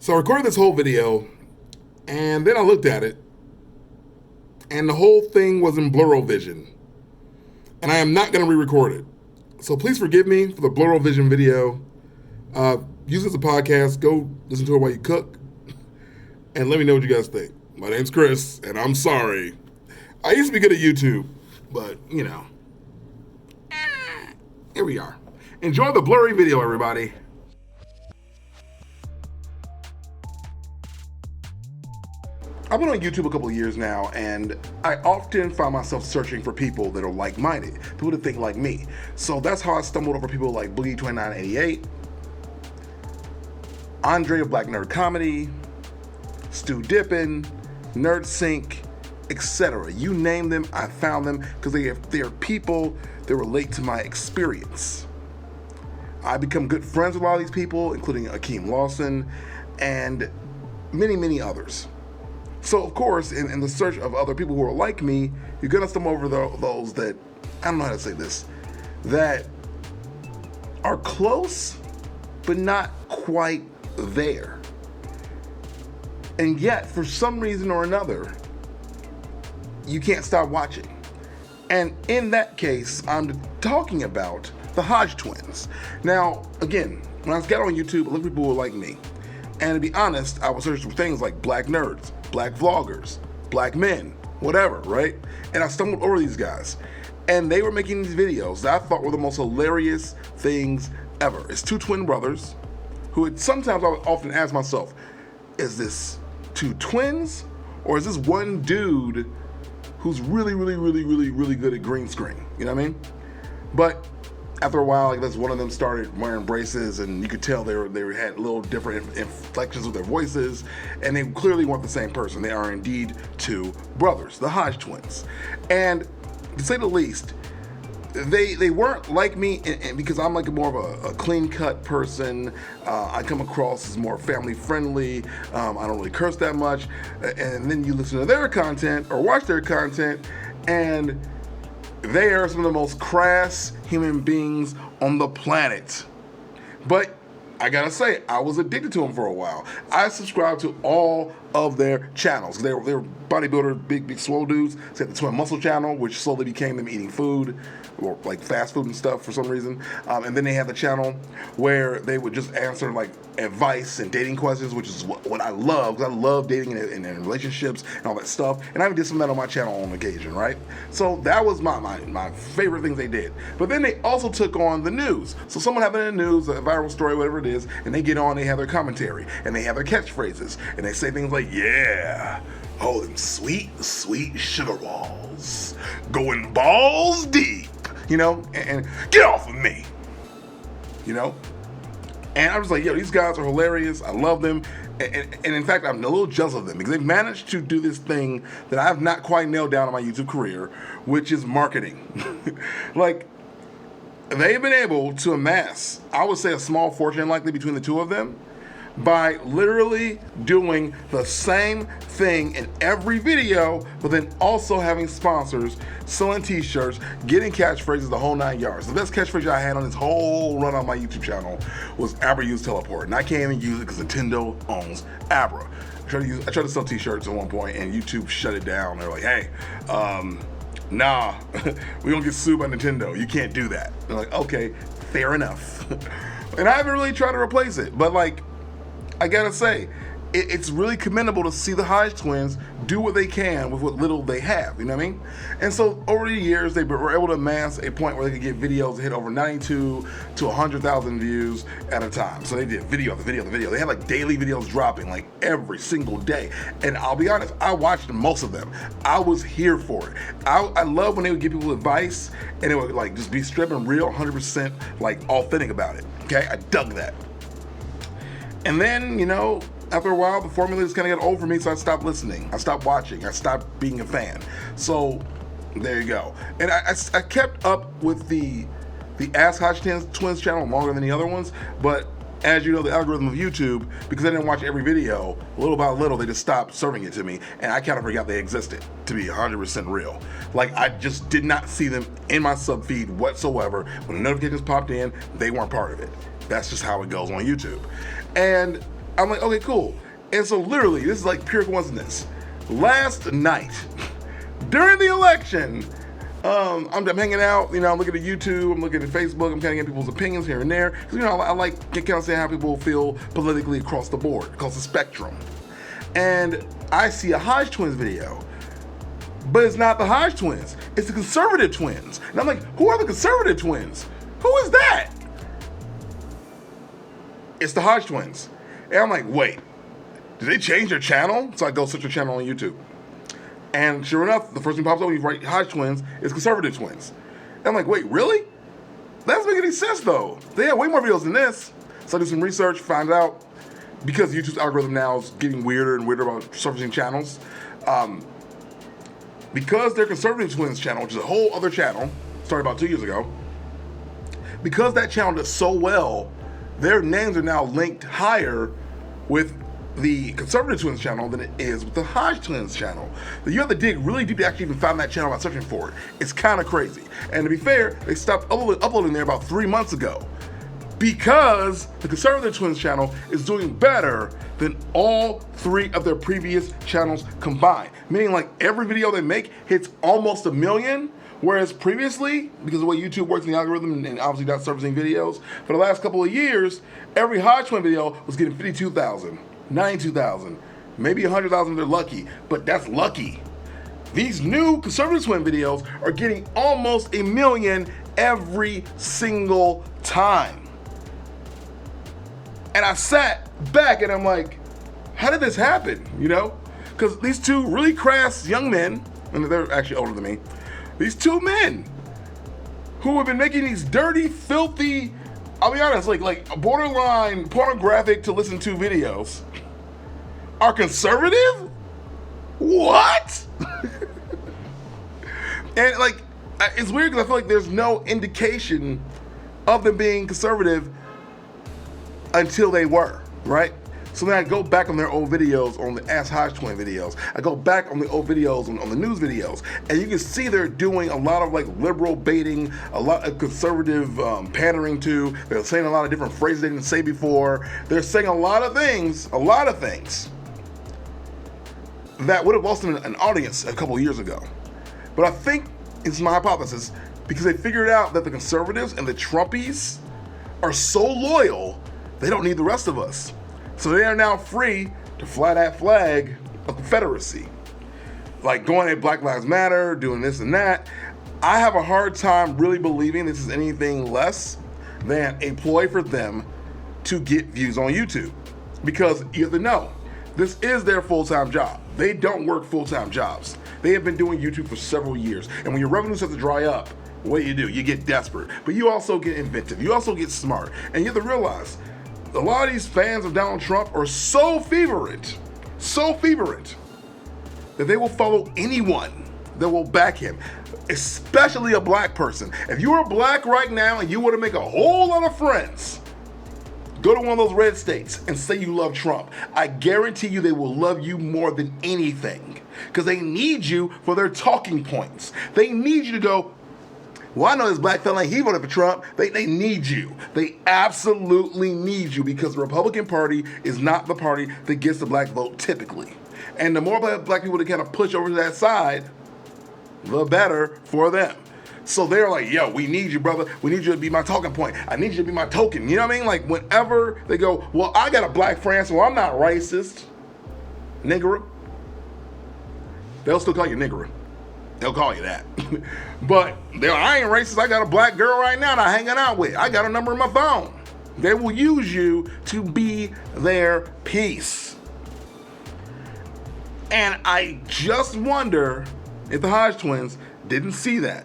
So I recorded this whole video, and then I looked at it, and the whole thing was in Blurrovision. And I am not going to re-record it. So please forgive me for the Blurrovision video. Use it as a podcast. Go listen to it while you cook. And let me know what you guys think. My name's Chris, and I'm sorry. I used to be good at YouTube, but, you know. Here we are. Enjoy the blurry video, everybody. I've been on YouTube a couple of years now, and I often find myself searching for people that are like-minded, people that think like me. So that's how I stumbled over people like Bleed2988, Andre of Black Nerd Comedy, Stu Dippin, Nerd Sync, etc. You name them, I found them because they are people that relate to my experience. I become good friends with a lot of these people, including Akeem Lawson and many, many others. So, of course, in the search of other people who are like me, you're going to stumble over those that, I don't know how to say this, that are close, but not quite there. And yet, for some reason or another, you can't stop watching. And in that case, I'm talking about the Hodgetwins. Now, again, when I got on YouTube, I looked at people who were like me. And to be honest, I was searching for things like black nerds, black vloggers, black men, whatever, right? And I stumbled over these guys. And they were making these videos that I thought were the most hilarious things ever. It's two twin brothers who sometimes I would often ask myself, is this two twins? Or is this one dude who's really, really, really, really, really good at green screen? You know what I mean? But after a while, I guess one of them started wearing braces, and you could tell they had little different inflections with their voices, and they clearly weren't the same person. They are indeed two brothers, the Hodgetwins. And to say the least, they weren't like me because I'm like more of a clean-cut person. I come across as more family-friendly. I don't really curse that much. And then you listen to their content or watch their content, and they are some of the most crass human beings on the planet. But I gotta say, I was addicted to them for a while. I subscribed to all of their channels. They were bodybuilder, big swole dudes. They had the Twin Muscle channel, which slowly became them eating food, or like fast food and stuff for some reason. And then they had the channel where they would just answer like advice and dating questions, which is what I love, because I love dating and relationships and all that stuff. And I even did some of that on my channel on occasion, right? So that was my favorite things they did. But then they also took on the news. So someone having in the news, a viral story, whatever it is, and they get on, they have their commentary, and they have their catchphrases, and they say things like, yeah, oh, them sweet, sweet sugar walls, going balls deep, you know, and get off of me, you know? And I was like, yo, these guys are hilarious. I love them. And in fact, I'm a little jealous of them because they've managed to do this thing that I have not quite nailed down in my YouTube career, which is marketing. Like, they've been able to amass, I would say, a small fortune likely between the two of them by literally doing the same thing in every video, but then also having sponsors, selling t-shirts, getting catchphrases, the whole 9 yards. The best catchphrase I had on this whole run on my YouTube channel was Abra use teleport, and I can't even use it because Nintendo owns Abra. I tried to sell t-shirts at one point, and YouTube shut it down. They're like, hey, nah, we don't get sued by Nintendo. You can't do that. They're like, okay, fair enough. And I haven't really tried to replace it, but like, I gotta say, it's really commendable to see the Hodgetwins do what they can with what little they have, you know what I mean? And so over the years, they were able to amass a point where they could get videos that hit over 92 to 100,000 views at a time. So they did video after video after video. They had like daily videos dropping like every single day. And I'll be honest, I watched most of them. I was here for it. I love when they would give people advice and it would like just be straight and real, 100% like authentic about it, okay? I dug that. And then, you know, after a while, the formula just kind of got old for me, so I stopped listening. I stopped watching. I stopped being a fan. So there you go. And I kept up with the Ask Hodgetwins channel longer than the other ones, but as you know, the algorithm of YouTube, because I didn't watch every video, little by little, they just stopped serving it to me, and I kind of forgot they existed, to be 100% real. Like, I just did not see them in my sub feed whatsoever. When the notifications popped in, they weren't part of it. That's just how it goes on YouTube. And I'm like, okay, cool. And so literally, this is like pure coincidence. Last night, during the election, I'm hanging out, I'm looking at YouTube, I'm looking at Facebook, I'm kind of getting people's opinions here and there. Because, I like to kind of say how people feel politically across the board, across the spectrum. And I see a Hodgetwins video. But it's not the Hodgetwins. It's the conservative twins. And I'm like, who are the conservative twins? Who is that? It's the Hodgetwins. And I'm like, wait, did they change their channel? So I go search their channel on YouTube. And sure enough, the first thing pops up when you write Hodgetwins is conservative twins. And I'm like, wait, really? That doesn't make any sense though. They have way more videos than this. So I do some research, find out, because YouTube's algorithm now is getting weirder and weirder about surfacing channels. Because their conservative twins channel, which is a whole other channel, started about 2 years ago, because that channel does so well, their names are now linked higher with the conservative twins channel than it is with the Hodgetwins channel. So you have to dig really deep to actually even find that channel by searching for it. It's kind of crazy. And to be fair, they stopped uploading there about 3 months ago because the conservative twins channel is doing better than all 3 of their previous channels combined. Meaning like every video they make hits almost 1 million, whereas previously, because of the way YouTube works in the algorithm and obviously not surfacing videos, for the last couple of years, every Hodgetwin video was getting 52,000, 92,000, maybe 100,000 if they're lucky, but that's lucky. These new conservative twin videos are getting almost 1 million every single time. And I sat back and I'm like, how did this happen, Because these 2 really crass young men, and they're actually older than me, these 2 men who have been making these dirty, filthy, I'll be honest, like borderline pornographic to listen to videos, are conservative? What? And it's weird because I feel like there's no indication of them being conservative until they were, right? So then I go back on their old videos, on the Ask Hodgetwin videos. I go back on the old videos, on the news videos, and you can see they're doing a lot of liberal baiting, a lot of conservative pandering to. They're saying a lot of different phrases they didn't say before. They're saying a lot of things that would have lost them an audience a couple years ago. But I think it's my hypothesis because they figured out that the conservatives and the Trumpies are so loyal, they don't need the rest of us. So they are now free to fly that flag of Confederacy. Like going at Black Lives Matter, doing this and that. I have a hard time really believing this is anything less than a ploy for them to get views on YouTube. Because you have to know, this is their full-time job. They don't work full-time jobs. They have been doing YouTube for several years. And when your revenue starts to dry up, what do? You get desperate. But you also get inventive. You also get smart. And you have to realize, a lot of these fans of Donald Trump are so fervent, that they will follow anyone that will back him, especially a black person. If you are black right now and you want to make a whole lot of friends, go to one of those red states and say you love Trump. I guarantee you they will love you more than anything because they need you for their talking points. They need you to go, well, I know this black fella, he voted for Trump. They need you. They absolutely need you because the Republican Party is not the party that gets the black vote typically. And the more black people that kind of push over to that side, the better for them. So they're like, yo, we need you, brother. We need you to be my talking point. I need you to be my token. You know what I mean? Like whenever they go, well, I got a black friend, so I'm not racist. Nigger. They'll still call you nigger. They'll call you that. But I ain't racist. I got a black girl right now that I'm hanging out with. I got a number in my phone. They will use you to be their piece. And I just wonder if the Hodgetwins didn't see that.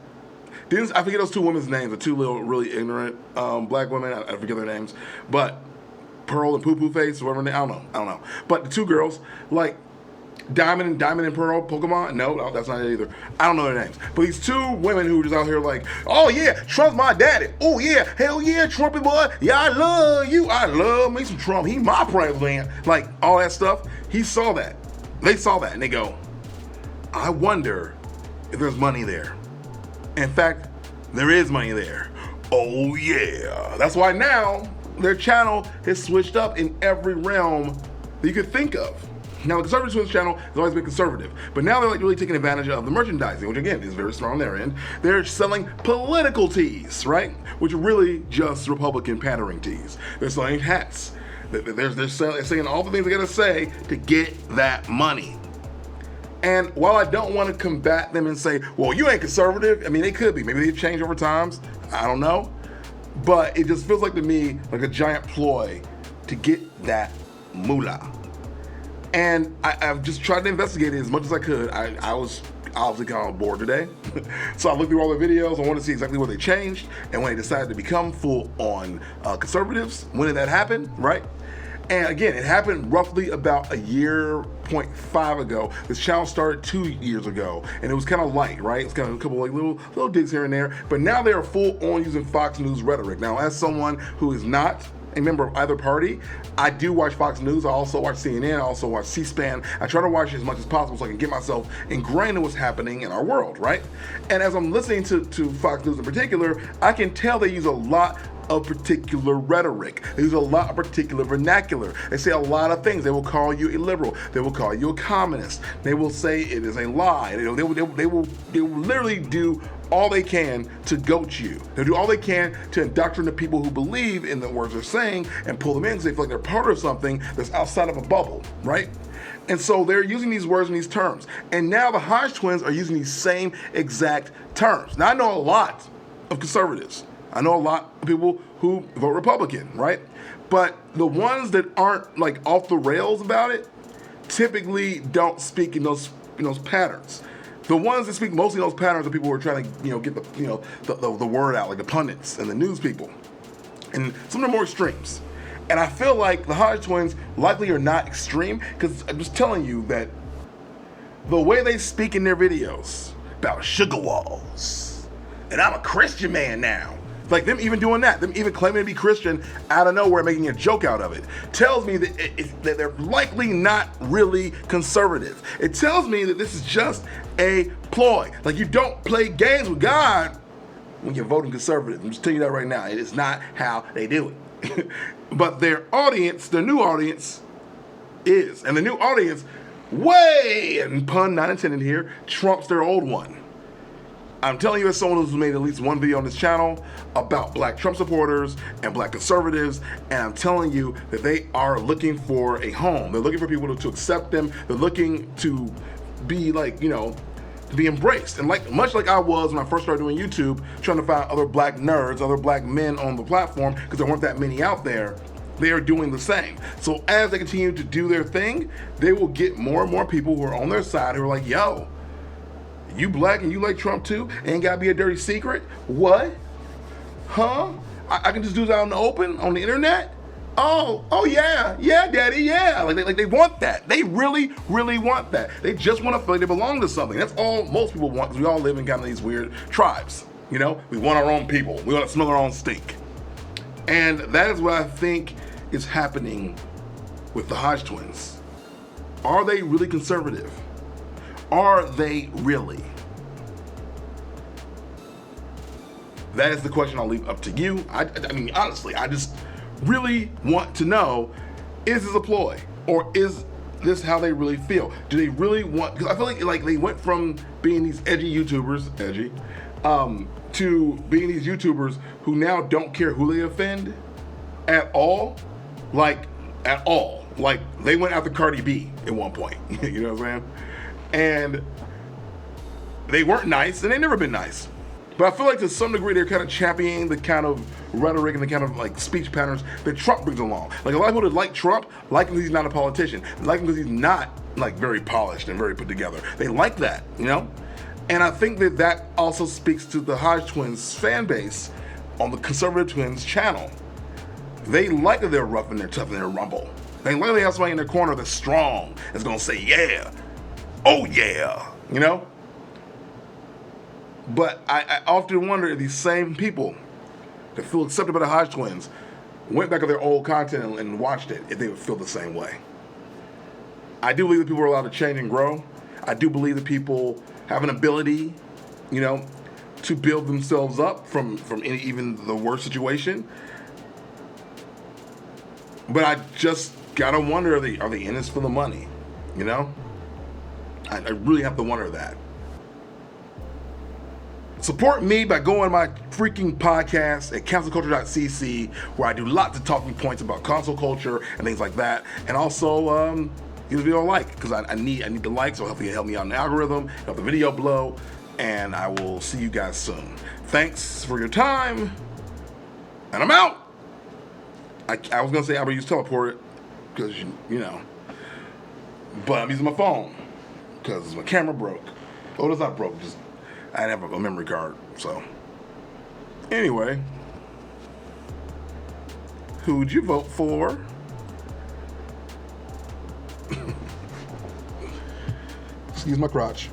I forget those 2 women's names, the 2 little really ignorant black women. I forget their names. But Pearl and Poo Poo Face, whatever they, I don't know. But the 2 girls, Diamond and Pearl, Pokemon? No, that's not it either. I don't know their names. But these 2 women who are just out here like, oh yeah, Trump's my daddy. Oh yeah, hell yeah, Trumpy boy. Yeah, I love you. I love me some Trump. He my president. Like all that stuff. He saw that. They saw that and they go, I wonder if there's money there. In fact, there is money there. Oh yeah. That's why now, their channel has switched up in every realm that you could think of. Now, the Conservative Twins channel has always been conservative, but now they're like really taking advantage of the merchandising, which again is very smart on their end. They're selling political tees, right? Which are really just Republican pandering tees. They're selling hats. They're saying all the things they gotta say to get that money. And while I don't want to combat them and say, well, you ain't conservative, I mean, they could be. Maybe they've changed over times. I don't know. But it just feels like to me like a giant ploy to get that moolah. And I've just tried to investigate it as much as I could. I was obviously kind of bored today. So I looked through all their videos. I wanted to see exactly what they changed and when they decided to become full-on conservatives. When did that happen, right? And again, it happened roughly about 1.5 years ago. This channel started 2 years ago, and it was kind of light, right? It's kind of a couple like little digs here and there. But now they are full on using Fox News rhetoric. Now, as someone who is not a member of either party, I do watch Fox News. I also watch CNN. I also watch C-SPAN. I try to watch as much as possible so I can get myself ingrained in what's happening in our world, right? And as I'm listening to Fox News in particular, I can tell they use a lot of particular rhetoric. They use a lot of particular vernacular. They say a lot of things. They will call you a liberal. They will call you a communist. They will say it is a lie. They will literally do all they can to goat you. They'll do all they can to indoctrinate people who believe in the words they're saying and pull them in because they feel like they're part of something that's outside of a bubble, right? And so they're using these words and these terms. And now the Hodgetwins are using these same exact terms. Now I know a lot of conservatives. I know a lot of people who vote Republican, right? But the ones that aren't like off the rails about it typically don't speak in those patterns. The ones that speak mostly in those patterns are people who are trying to get the word out, like the pundits and the news people, and some of them are more extremes. And I feel like the Hodgetwins likely are not extreme because I'm just telling you that the way they speak in their videos about sugar walls, and I'm a Christian man now. Like them even doing that, them even claiming to be Christian out of nowhere, making a joke out of it, tells me that they're likely not really conservative. It tells me that this is just a ploy. Like you don't play games with God when you're voting conservative. I'm just telling you that right now. It is not how they do it. But their audience, their new audience is. And the new audience way, and pun not intended here, trumps their old one. I'm telling you as someone who's made at least one video on this channel about black Trump supporters and black conservatives, and I'm telling you that they are looking for a home. They're looking for people to accept them. They're looking to be like, to be embraced. And much like I was when I first started doing YouTube, trying to find other black nerds, other black men on the platform, because there weren't that many out there, they are doing the same. So as they continue to do their thing, they will get more and more people who are on their side who are like, yo, you black and you like Trump too? Ain't gotta be a dirty secret? What? Huh? I can just do that out in the open, on the internet? Oh yeah, daddy, yeah. Like they want that. They really, really want that. They just want to feel like they belong to something. That's all most people want, because we all live in kind of these weird tribes. We want our own people. We want to smell our own stink. And that is what I think is happening with the Hodgetwins. Are they really conservative? Are they really? That is the question I'll leave up to you. I mean, honestly, I just really want to know, is this a ploy? Or is this how they really feel? Do they really want, because I feel like they went from being these edgy YouTubers, to being these YouTubers who now don't care who they offend at all. Like, at all. Like, they went after Cardi B at one point. You know what I'm saying? And they weren't nice, and they've never been nice. But I feel like to some degree they're kind of championing the kind of rhetoric and the kind of like speech patterns that Trump brings along. Like a lot of people that like Trump like him because he's not a politician. They like him because he's not like very polished and very put together. They like that, And I think that also speaks to the Hodgetwins fan base on the Conservative Twins channel. They like that they're rough and they're tough and they're rumble. They like they have somebody in their corner that's strong, that's gonna say, yeah, oh yeah, But I often wonder if these same people that feel accepted by the Hodgetwins went back to their old content and watched it, if they would feel the same way. I do believe that people are allowed to change and grow. I do believe that people have an ability, to build themselves up from even the worst situation. But I just gotta wonder, are they in this for the money? You know? I really have to wonder that. Support me by going to my freaking podcast at cancelculture.cc, where I do lots of talking points about console culture and things like that. And also, give the video a like, because I need the likes. So hopefully help me out in the algorithm, help the video blow, and I will see you guys soon. Thanks for your time, and I'm out. I was gonna say I would use teleport, because you know, but I'm using my phone because my camera broke. Oh, it's not broke. Just I didn't have a memory card. So anyway, who'd you vote for? Excuse my crotch.